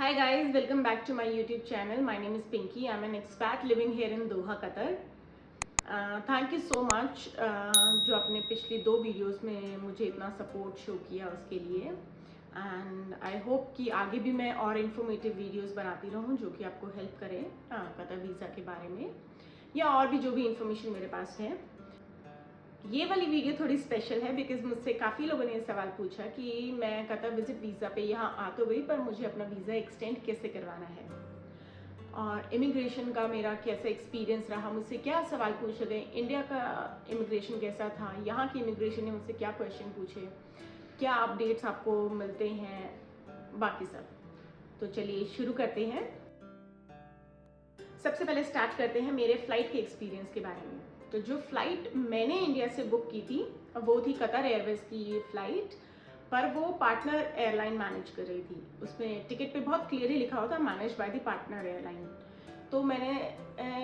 Hi guys, welcome back to my YouTube channel. My name is Pinky. I'm an expat living here in Doha, Qatar. Thank you so much जो आपने पिछली 2 videos में मुझे इतना support show किया उसके लिए। एंड आई होप कि आगे भी मैं और इन्फॉर्मेटिव वीडियोस बनाती रहूं जो कि आपको हेल्प करें कतर वीज़ा के बारे में या और भी जो भी इंफॉर्मेशन मेरे पास है। ये वाली वीडियो थोड़ी स्पेशल है बिकॉज मुझसे काफ़ी लोगों ने सवाल पूछा कि मैं कतर विजिट वीज़ा पे यहाँ आ तो गई पर मुझे अपना वीज़ा एक्सटेंड कैसे करवाना है और इमिग्रेशन का मेरा कैसा एक्सपीरियंस रहा। मुझसे क्या सवाल पूछे गए, इंडिया का इमिग्रेशन कैसा था, यहाँ की इमिग्रेशन ने मुझसे क्या क्वेश्चन पूछे, क्या अपडेट्स आपको मिलते हैं, बाकी सब। तो चलिए शुरू करते हैं। सबसे पहले स्टार्ट करते हैं मेरे फ़्लाइट के एक्सपीरियंस के बारे में। तो जो फ़्लाइट मैंने इंडिया से बुक की थी वो थी कतर एयरवेज़ की फ़्लाइट, पर वो पार्टनर एयरलाइन मैनेज कर रही थी। उसमें टिकट पे बहुत क्लियरली लिखा होता manage by the partner airline. तो मैंने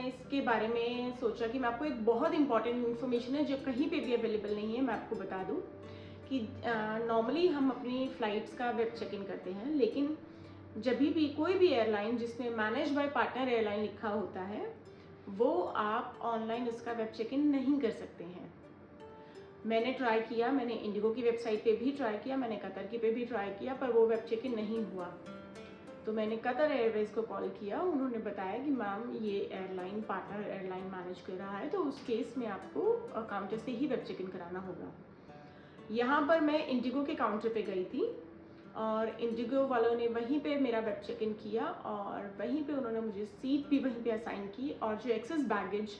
इसके बारे में सोचा कि मैं आपको एक बहुत इंपॉर्टेंट इन्फॉर्मेशन है जो कहीं पे भी अवेलेबल नहीं है, मैं आपको बता दूं कि नॉर्मली हम अपनी फ़्लाइट्स का वेब चेक इन करते हैं, लेकिन जब भी कोई भी एयरलाइन जिसमें मैनेज बाय पार्टनर एयरलाइन लिखा होता है वो आप ऑनलाइन उसका वेब चेक इन नहीं कर सकते हैं। मैंने ट्राई किया, मैंने इंडिगो की वेबसाइट पे भी ट्राई किया, मैंने कतर की पे भी ट्राई किया, पर वो वेब चेक इन नहीं हुआ। तो मैंने कतर एयरवेज़ को कॉल किया, उन्होंने बताया कि मैम ये एयरलाइन पार्टनर एयरलाइन मैनेज कर रहा है, तो उस केस में आपको काउंटर से ही वेब चेक इन कराना होगा। यहाँ पर मैं इंडिगो के काउंटर पे गई थी और इंडिगो वालों ने वहीं पे मेरा वेब चेक इन किया और वहीं पे उन्होंने मुझे सीट भी वहीं पे असाइन की और जो एक्सेस बैगेज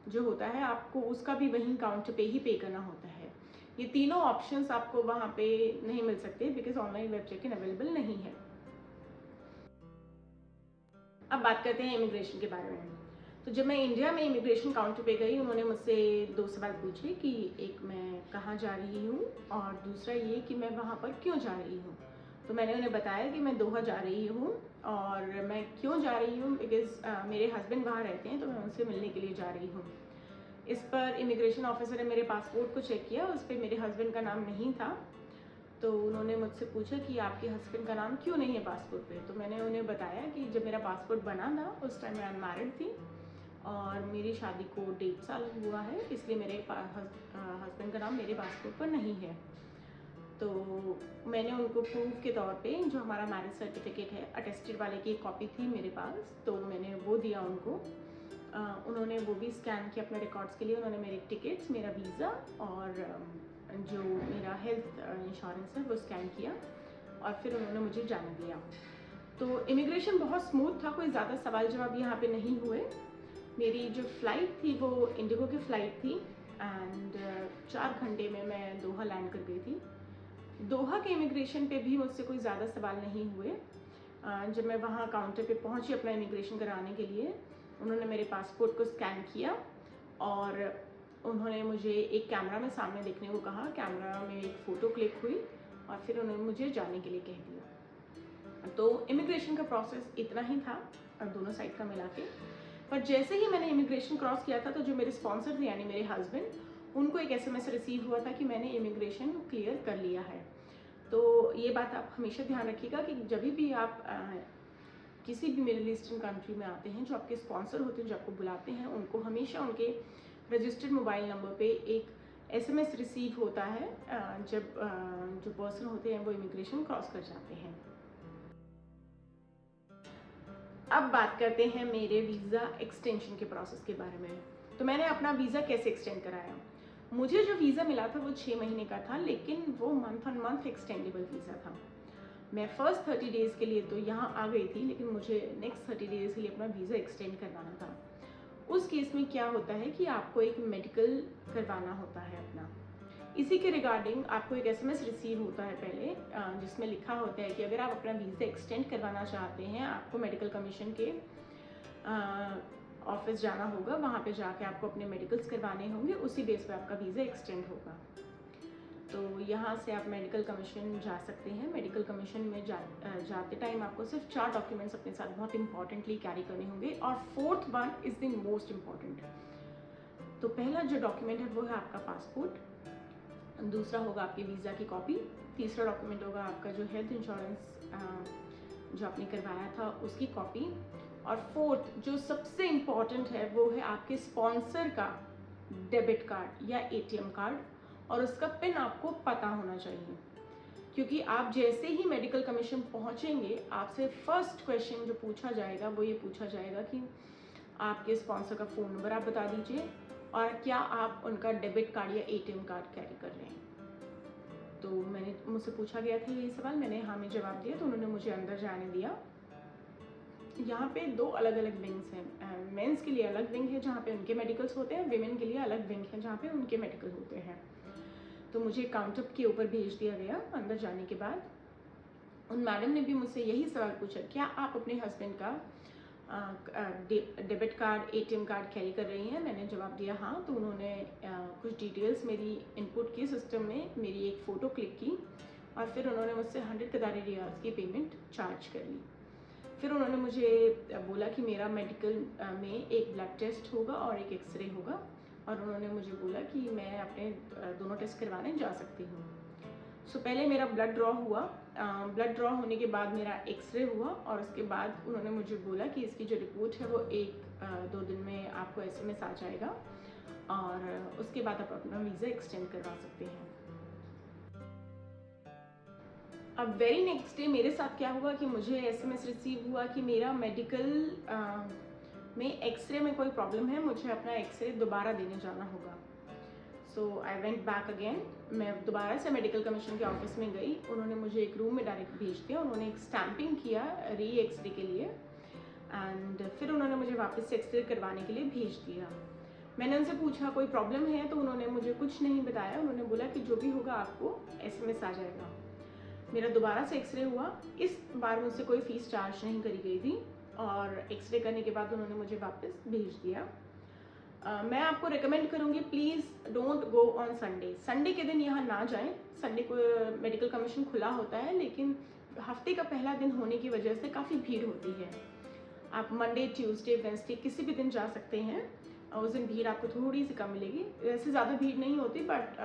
जो होता है आपको उसका भी वहीं काउंटर पे ही पे करना होता है। ये तीनों ऑप्शंस आपको वहाँ पे नहीं मिल सकते because online web check in available नहीं है। अब बात करते हैं इमिग्रेशन के बारे में। तो जब मैं इंडिया में इमिग्रेशन काउंटर पे गई, उन्होंने मुझसे 2 सवाल पूछे कि एक मैं कहाँ जा रही हूँ और दूसरा ये कि मैं वहाँ पर क्यों जा रही हूँ। तो मैंने उन्हें बताया कि मैं दोहा जा रही हूँ और मैं क्यों जा रही हूँ बिकॉज़ मेरे हस्बैंड वहाँ रहते हैं, तो मैं उनसे मिलने के लिए जा रही हूँ। इस पर इमिग्रेशन ऑफिसर ने मेरे पासपोर्ट को चेक किया, उस पर मेरे हस्बैंड का नाम नहीं था। तो उन्होंने मुझसे पूछा कि आपके हस्बैंड का नाम क्यों नहीं है पासपोर्ट पे। तो मैंने उन्हें बताया कि जब मेरा पासपोर्ट बना था उस टाइम मैं अनमैरिड थी और मेरी शादी को 1.5 साल हुआ है, इसलिए मेरे हस्बैंड का नाम मेरे पासपोर्ट पर नहीं है। तो मैंने उनको प्रूफ के तौर पे जो हमारा मैरिज सर्टिफिकेट है अटेस्टेड वाले की एक कॉपी थी मेरे पास, तो मैंने वो दिया उनको। उन्होंने वो भी स्कैन किया अपने रिकॉर्ड्स के लिए। उन्होंने मेरे टिकट्स, मेरा वीज़ा और जो मेरा हेल्थ इंश्योरेंस है वो स्कैन किया और फिर उन्होंने मुझे जाने दिया। तो इमिग्रेशन बहुत स्मूथ था, कोई ज़्यादा सवाल जवाब यहाँ पे नहीं हुए। मेरी जो फ़्लाइट थी वो इंडिगो की फ़्लाइट थी एंड 4 घंटे में मैं दोहा लैंड कर गई थी। दोहा के इमिग्रेशन पे भी मुझसे कोई ज़्यादा सवाल नहीं हुए। जब मैं वहाँ काउंटर पे पहुँची अपना इमिग्रेशन कराने के लिए, उन्होंने मेरे पासपोर्ट को स्कैन किया और उन्होंने मुझे एक कैमरा में सामने देखने को कहा। कैमरा में एक फ़ोटो क्लिक हुई और फिर उन्होंने मुझे जाने के लिए कह दिया। तो इमिग्रेशन का प्रोसेस इतना ही था दोनों साइड का मिला के। पर जैसे ही मैंने इमिग्रेशन क्रॉस किया था तो जो मेरे स्पॉन्सर थे यानी मेरे हस्बैंड, उनको एक SMS रिसीव हुआ था कि मैंने इमिग्रेशन क्लियर कर लिया है। तो ये बात आप हमेशा ध्यान रखिएगा कि जब भी आप किसी भी मिडिल ईस्टर्न कंट्री में आते हैं, जो आपके स्पॉन्सर होते हैं, जो आपको बुलाते हैं, उनको हमेशा उनके रजिस्टर्ड मोबाइल नंबर पे एक SMS रिसीव होता है जब जो पर्सन होते हैं वो इमिग्रेशन क्रॉस कर जाते हैं। अब बात करते हैं मेरे वीज़ा एक्सटेंशन के प्रोसेस के बारे में। तो मैंने अपना वीज़ा कैसे एक्सटेंड कराया। मुझे जो वीज़ा मिला था वो 6 महीने का था, लेकिन वो month on month extendable visa था। मैं फर्स्ट 30 डेज़ के लिए तो यहाँ आ गई थी, लेकिन मुझे नेक्स्ट 30 डेज़ के लिए अपना वीज़ा एक्सटेंड करवाना था। उस केस में क्या होता है कि आपको एक मेडिकल करवाना होता है अपना। इसी के रिगार्डिंग आपको एक SMS रिसीव होता है पहले, जिसमें लिखा होता है कि अगर आप अपना वीज़ा एक्सटेंड करवाना चाहते हैं, आपको मेडिकल कमीशन के ऑफिस जाना होगा। वहाँ पे जाके आपको अपने मेडिकल्स करवाने होंगे, उसी बेस पे आपका वीज़ा एक्सटेंड होगा। तो यहाँ से आप मेडिकल कमीशन जा सकते हैं। मेडिकल कमीशन में जाते टाइम आपको सिर्फ 4 डॉक्यूमेंट्स अपने साथ बहुत इंपॉर्टेंटली कैरी करने होंगे और 4th one is the most important. तो पहला जो डॉक्यूमेंट है वो है आपका पासपोर्ट, दूसरा होगा आपकी वीज़ा की कॉपी, तीसरा डॉक्यूमेंट होगा आपका जो हेल्थ इंश्योरेंस जो आपने करवाया था उसकी कॉपी, और फोर्थ जो सबसे इम्पॉर्टेंट है वो है आपके स्पॉन्सर का डेबिट कार्ड या एटीएम कार्ड, और उसका पिन आपको पता होना चाहिए। क्योंकि आप जैसे ही मेडिकल कमीशन पहुंचेंगे, आपसे फर्स्ट क्वेश्चन जो पूछा जाएगा वो ये पूछा जाएगा कि आपके स्पॉन्सर का फ़ोन नंबर आप बता दीजिए, और क्या आप उनका डेबिट कार्ड या एटीएम कार्ड कैरी कर रहे हैं। तो मुझसे पूछा गया था यही सवाल, मैंने हाँ में जवाब दिया, तो उन्होंने मुझे अंदर जाने दिया। यहाँ पे 2 अलग अलग विंग्स हैं। मेंस के लिए अलग विंग है जहाँ पे उनके मेडिकल्स होते हैं, विमेन के लिए अलग विंग है जहाँ पे उनके मेडिकल होते हैं। तो मुझे काउंटर के ऊपर भेज दिया गया अंदर जाने के बाद। उन मैडम ने भी मुझसे यही सवाल पूछा, क्या आप अपने हस्बैंड का debit card ATM card carry कर रही हैं। मैंने जवाब दिया हाँ। तो उन्होंने कुछ डिटेल्स मेरी इनपुट की सिस्टम में, मेरी एक फ़ोटो क्लिक की, और फिर उन्होंने मुझसे 100 कतारी रियाल्स की पेमेंट चार्ज कर ली। फिर उन्होंने मुझे बोला कि मेरा मेडिकल में एक ब्लड टेस्ट होगा और एक एक्सरे होगा, और उन्होंने मुझे बोला कि मैं अपने दोनों टेस्ट करवाने जा सकती हूँ। सो पहले मेरा ब्लड ड्रॉ हुआ। ब्लड ड्रॉ होने के बाद मेरा एक्सरे हुआ, और उसके बाद उन्होंने मुझे बोला कि इसकी जो रिपोर्ट है वो 1-2 दिन में आपको एसएमएस आ जाएगा, और उसके बाद आप अपना वीज़ा एक्सटेंड करवा सकते हैं। अब वेरी नेक्स्ट डे मेरे साथ क्या हुआ कि मुझे एसएमएस रिसीव हुआ कि मेरा मेडिकल में एक्सरे में कोई प्रॉब्लम है, मुझे अपना एक्सरे दोबारा देने जाना होगा। सो आई वेंट बैक अगेन। मैं दोबारा से मेडिकल कमीशन के ऑफिस में गई। उन्होंने मुझे एक रूम में डायरेक्ट भेज दिया। उन्होंने एक स्टैंपिंग किया री एक्सरे के लिए, एंड फिर उन्होंने मुझे वापस से एक्सरे करवाने के लिए भेज दिया। मैंने उनसे पूछा कोई प्रॉब्लम है, तो उन्होंने मुझे कुछ नहीं बताया। उन्होंने बोला कि जो भी होगा आपको एसएमएस आ जाएगा। मेरा दोबारा से एक्सरे हुआ। इस बार मुझसे कोई फ़ीस चार्ज नहीं करी गई थी, और एक्सरे करने के बाद उन्होंने मुझे वापस भेज दिया। मैं आपको रिकमेंड करूँगी, please don't go on Sunday. Sunday के दिन यहाँ ना जाएं। संडे को मेडिकल कमीशन खुला होता है, लेकिन हफ्ते का पहला दिन होने की वजह से काफ़ी भीड़ होती है। आप मंडे, ट्यूसडे, वेंसडे किसी भी दिन जा सकते हैं। उस दिन भीड़ आपको थोड़ी सी कम मिलेगी। वैसे ज़्यादा भीड़ नहीं होती, बट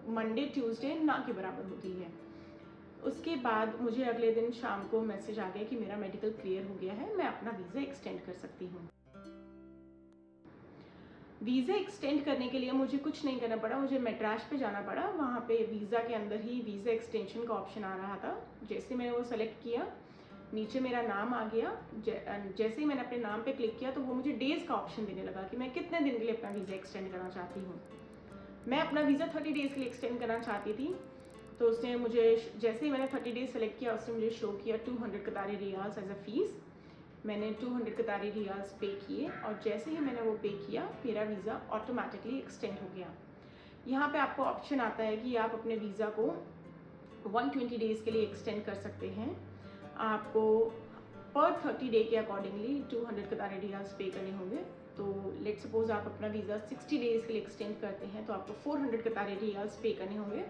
मंडे ट्यूसडे ना के बराबर होती है। उसके बाद मुझे अगले दिन शाम को मैसेज आ गया कि मेरा मेडिकल क्लियर हो गया है, मैं अपना वीज़ा एक्सटेंड कर सकती हूँ। वीज़ा एक्सटेंड करने के लिए मुझे कुछ नहीं करना पड़ा, मुझे मैड्रास पे जाना पड़ा। वहाँ पे वीज़ा के अंदर ही वीज़ा एक्सटेंशन का ऑप्शन आ रहा था। जैसे मैंने वो सेलेक्ट किया, नीचे मेरा नाम आ गया। जैसे ही मैंने अपने नाम पे क्लिक किया, तो वो मुझे डेज़ का ऑप्शन देने लगा कि मैं कितने दिन के लिए अपना वीज़ा एक्सटेंड करना चाहती हूँ। मैं अपना वीज़ा 30 डेज़ के लिए एक्सटेंड करना चाहती थी। तो उसने मुझे, जैसे ही मैंने 30 डेज़ सेलेक्ट किया, उसने मुझे शो किया 200 कतारी रियाल्स एज अ फ़ीस। मैंने 200 कतारी रियाल्स पे किए, और जैसे ही मैंने वो पे किया, मेरा वीज़ा ऑटोमेटिकली एक्सटेंड हो गया। यहाँ पे आपको ऑप्शन आता है कि आप अपने वीज़ा को 120 डेज़ के लिए एक्सटेंड कर सकते हैं। आपको पर 30 डे के अकॉर्डिंगली 200 कतारी रियाल्स पे करने होंगे। तो लेट सपोज आप अपना वीज़ा 60 डेज़ के लिए एक्सटेंड करते हैं, तो आपको 400 कतारी रियाल्स पे करने होंगे।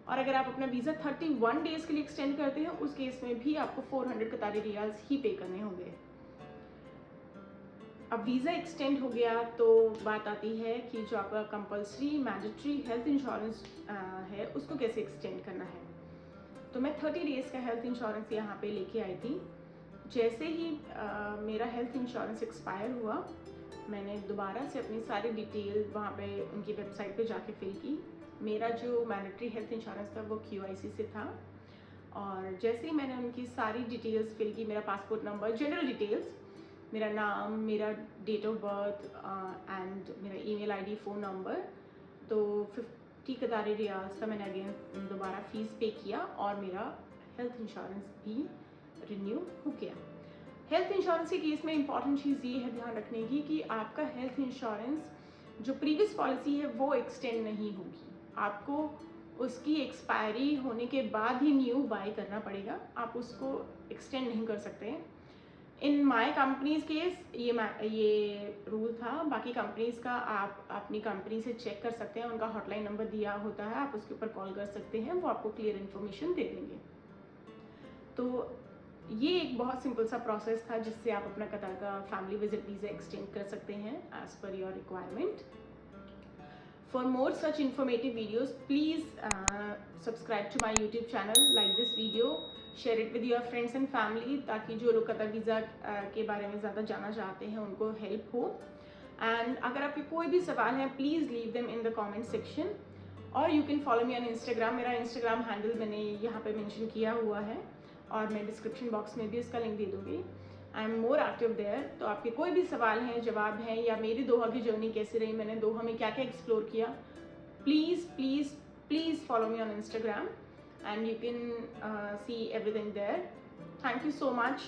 और अगर आप अपना वीज़ा 31 डेज़ के लिए एक्सटेंड करते हैं, उस केस में भी आपको 400 कतारी रियाल्स ही पे करने होंगे। अब वीज़ा एक्सटेंड हो गया, तो बात आती है कि जो आपका कंपल्सरी मैंडेटरी हेल्थ इंश्योरेंस है, उसको कैसे एक्सटेंड करना है। तो मैं 30 डेज़ का हेल्थ इंश्योरेंस यहाँ पे लेके आई थी। जैसे ही मेरा हेल्थ इंश्योरेंस एक्सपायर हुआ, मैंने दोबारा से अपनी सारी डिटेल वहाँ पे उनकी वेबसाइट पे जाके फिल की। मेरा जो मैंडेटरी हेल्थ इंश्योरेंस था वो QIC से था, और जैसे ही मैंने उनकी सारी डिटेल्स फिल की, मेरा पासपोर्ट नंबर, जनरल डिटेल्स, मेरा नाम, मेरा डेट ऑफ बर्थ एंड मेरा ईमेल आईडी, फ़ोन नंबर, तो 50 कतारी रियाल्स का मैंने अगेन दोबारा फ़ीस पे किया, और मेरा हेल्थ इंश्योरेंस भी रिन्यू हो गया। हेल्थ इंश्योरेंस के केस में इंपॉर्टेंट चीज़ ये है ध्यान रखने की कि आपका हेल्थ इंश्योरेंस जो प्रीवियस पॉलिसी है वो एक्सटेंड नहीं होगी। आपको उसकी एक्सपायरी होने के बाद ही न्यू बाय करना पड़ेगा, आप उसको एक्सटेंड नहीं कर सकते। इन माई कंपनीज़ केस ये रूल था। बाकी कंपनीज़ का आप अपनी कंपनी से चेक कर सकते हैं, उनका हॉटलाइन नंबर दिया होता है, आप उसके ऊपर कॉल कर सकते हैं, वो आपको क्लियर इन्फॉर्मेशन दे देंगे। तो ये एक बहुत सिंपल सा प्रोसेस था जिससे आप अपना कतार का फैमिली विजिट वीज़ा एक्सटेंड कर सकते हैं as per your requirement. For more such informative videos, please subscribe to my YouTube channel, like this video, share it with your friends and family, ताकि जो लोग कतर वीज़ा के बारे में ज़्यादा जानना चाहते हैं उनको हेल्प हो। एंड अगर आपके कोई भी सवाल हैं please leave them in the comment section, और you can follow me on Instagram. मेरा इंस्टाग्राम हैंडल मैंने यहाँ पे मेंशन किया हुआ है और मैं डिस्क्रिप्शन बॉक्स में भी इसका लिंक दे दूँगी। I am more active there. तो आपके कोई भी सवाल हैं, जवाब हैं, या मेरी दोहा की जर्नी कैसी रही, मैंने दोहा में क्या क्या एक्सप्लोर किया, please please please follow me on Instagram and you can see everything there. Thank you so much.